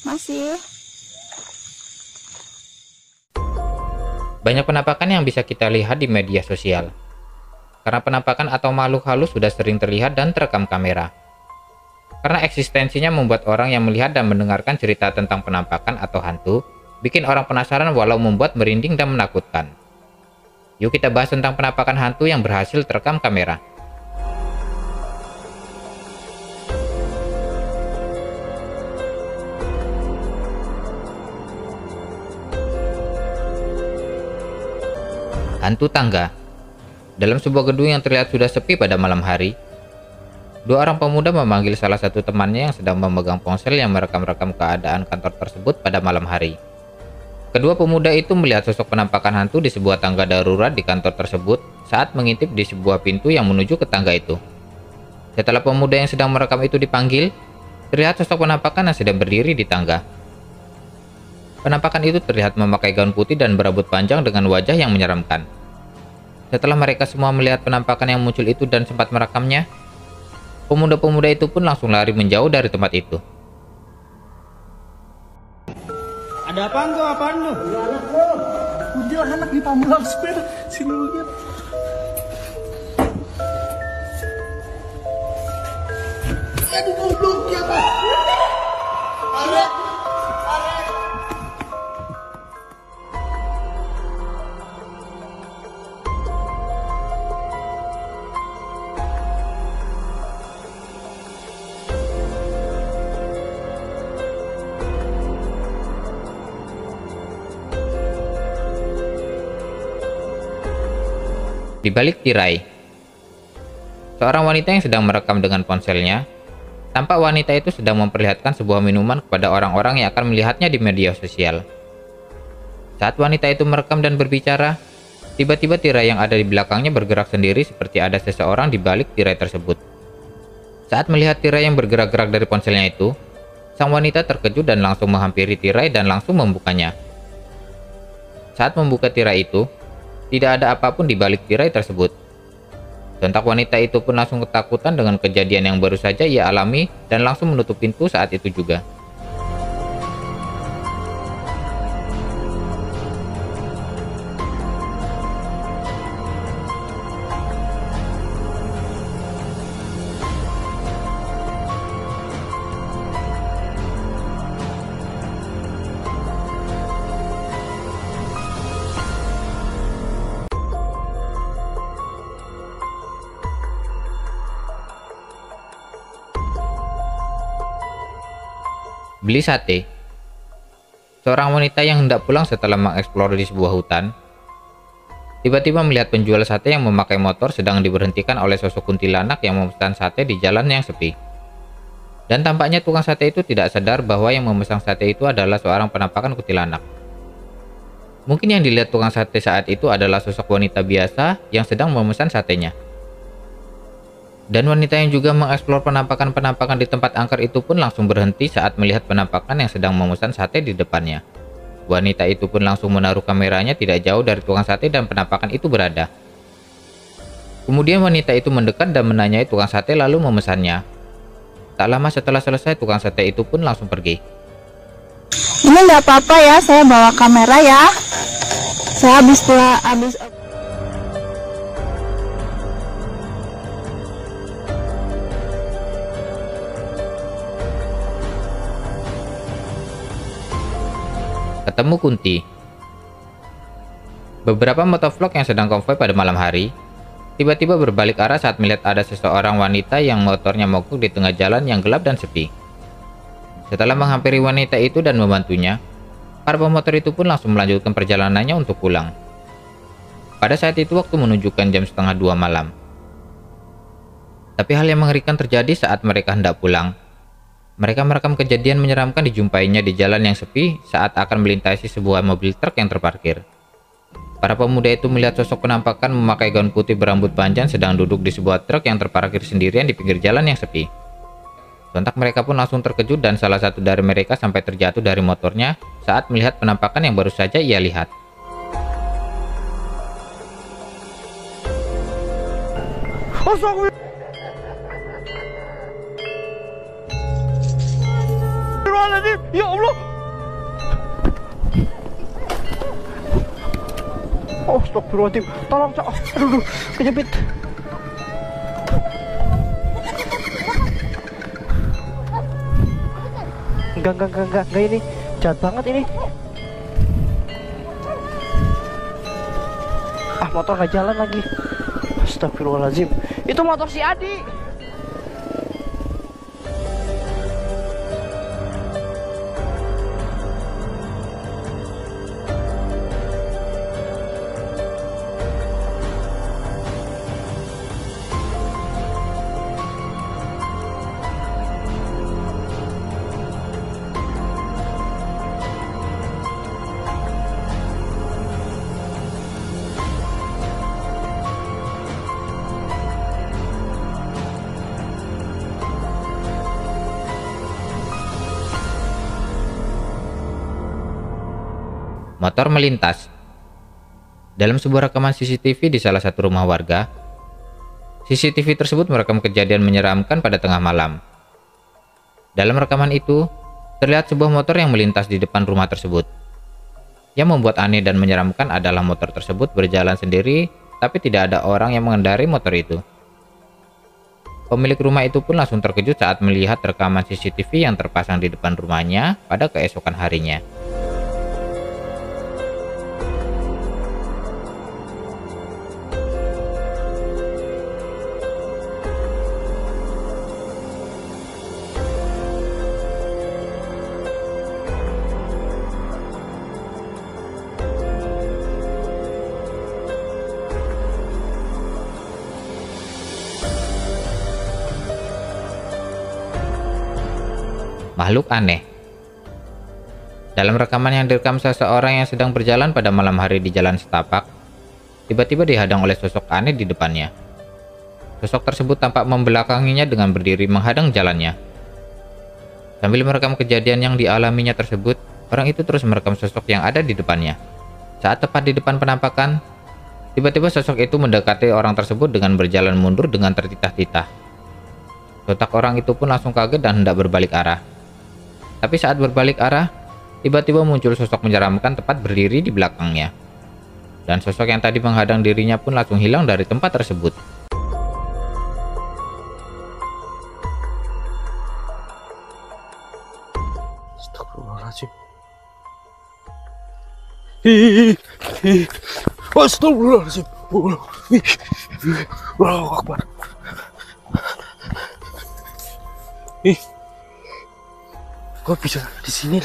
Masih. Banyak penampakan yang bisa kita lihat di media sosial. Karena penampakan atau makhluk halus sudah sering terlihat dan terekam kamera. Karena eksistensinya membuat orang yang melihat dan mendengarkan cerita tentang penampakan atau hantu, bikin orang penasaran walau membuat merinding dan menakutkan. Yuk kita bahas tentang penampakan hantu yang berhasil terekam kamera. Hantu tangga. Dalam sebuah gedung yang terlihat sudah sepi pada malam hari, dua orang pemuda memanggil salah satu temannya yang sedang memegang ponsel yang merekam-rekam keadaan kantor tersebut pada malam hari. Kedua pemuda itu melihat sosok penampakan hantu di sebuah tangga darurat di kantor tersebut saat mengintip di sebuah pintu yang menuju ke tangga itu. Setelah pemuda yang sedang merekam itu dipanggil, terlihat sosok penampakan yang sedang berdiri di tangga. Penampakan itu terlihat memakai gaun putih dan berambut panjang dengan wajah yang menyeramkan. Setelah mereka semua melihat penampakan yang muncul itu dan sempat merekamnya, pemuda-pemuda itu pun langsung lari menjauh dari tempat itu. Ada apaan tuh? Apaan lu? Anak lu. Udah anak di pamulang sepeda. Sini lu lihat. Aduh goblok ya, Pak. Anak. Di balik tirai, seorang wanita yang sedang merekam dengan ponselnya, tampak wanita itu sedang memperlihatkan sebuah minuman kepada orang-orang yang akan melihatnya di media sosial. Saat wanita itu merekam dan berbicara, tiba-tiba tirai yang ada di belakangnya bergerak sendiri seperti ada seseorang di balik tirai tersebut. Saat melihat tirai yang bergerak-gerak dari ponselnya itu, sang wanita terkejut dan langsung menghampiri tirai dan langsung membukanya. Saat membuka tirai itu, tidak ada apapun di balik tirai tersebut. Sontak wanita itu pun langsung ketakutan dengan kejadian yang baru saja ia alami dan langsung menutup pintu saat itu juga. Beli sate. Seorang wanita yang hendak pulang setelah mengeksplor di sebuah hutan, tiba-tiba melihat penjual sate yang memakai motor sedang diberhentikan oleh sosok kuntilanak yang memesan sate di jalan yang sepi. Dan tampaknya tukang sate itu tidak sadar bahwa yang memesan sate itu adalah seorang penampakan kuntilanak. Mungkin yang dilihat tukang sate saat itu adalah sosok wanita biasa yang sedang memesan satenya. Dan wanita yang juga mengeksplor penampakan-penampakan di tempat angker itu pun langsung berhenti saat melihat penampakan yang sedang memesan sate di depannya. Wanita itu pun langsung menaruh kameranya tidak jauh dari tukang sate dan penampakan itu berada. Kemudian wanita itu mendekat dan menanyai tukang sate lalu memesannya. Tak lama setelah selesai, tukang sate itu pun langsung pergi. Ini nggak apa-apa ya, saya bawa kamera ya. Saya habis Ketemu Kunti. Beberapa motovlog yang sedang konvoy pada malam hari, tiba-tiba berbalik arah saat melihat ada seseorang wanita yang motornya mogok di tengah jalan yang gelap dan sepi. Setelah menghampiri wanita itu dan membantunya, para pemotor itu pun langsung melanjutkan perjalanannya untuk pulang. Pada saat itu waktu menunjukkan jam setengah 2 malam. Tapi hal yang mengerikan terjadi saat mereka hendak pulang. Mereka merekam kejadian menyeramkan dijumpainya di jalan yang sepi saat akan melintasi sebuah mobil truk yang terparkir. Para pemuda itu melihat sosok penampakan memakai gaun putih berambut panjang sedang duduk di sebuah truk yang terparkir sendirian di pinggir jalan yang sepi. Sontak mereka pun langsung terkejut dan salah satu dari mereka sampai terjatuh dari motornya saat melihat penampakan yang baru saja ia lihat. Astagfirullahaladzim. Ya Allah. Oh, astagfirullahaladzim. Tolong, Cok. Aduh, kejepit. Enggak ini. Jahat banget ini. Ah, motor gak jalan lagi. Astagfirullahaladzim. Itu motor si Adi. Motor melintas. Dalam sebuah rekaman CCTV di salah satu rumah warga, CCTV tersebut merekam kejadian menyeramkan pada tengah malam. Dalam rekaman itu, terlihat sebuah motor yang melintas di depan rumah tersebut. Yang membuat aneh dan menyeramkan adalah motor tersebut berjalan sendiri, tapi tidak ada orang yang mengendarai motor itu. Pemilik rumah itu pun langsung terkejut saat melihat rekaman CCTV yang terpasang di depan rumahnya pada keesokan harinya. Makhluk aneh. Dalam rekaman yang direkam seseorang yang sedang berjalan pada malam hari di jalan setapak, tiba-tiba dihadang oleh sosok aneh di depannya. Sosok tersebut tampak membelakanginya dengan berdiri menghadang jalannya. Sambil merekam kejadian yang dialaminya tersebut, orang itu terus merekam sosok yang ada di depannya. Saat tepat di depan penampakan, tiba-tiba sosok itu mendekati orang tersebut dengan berjalan mundur dengan tertitah-titah. Sontak orang itu pun langsung kaget dan hendak berbalik arah. Tapi saat berbalik arah, tiba-tiba muncul sosok menyeramkan tepat berdiri di belakangnya. Dan sosok yang tadi menghadang dirinya pun langsung hilang dari tempat tersebut. Astagfirullahaladzim. Astagfirullahaladzim. Allahu Akbar. Kok bisa di sini?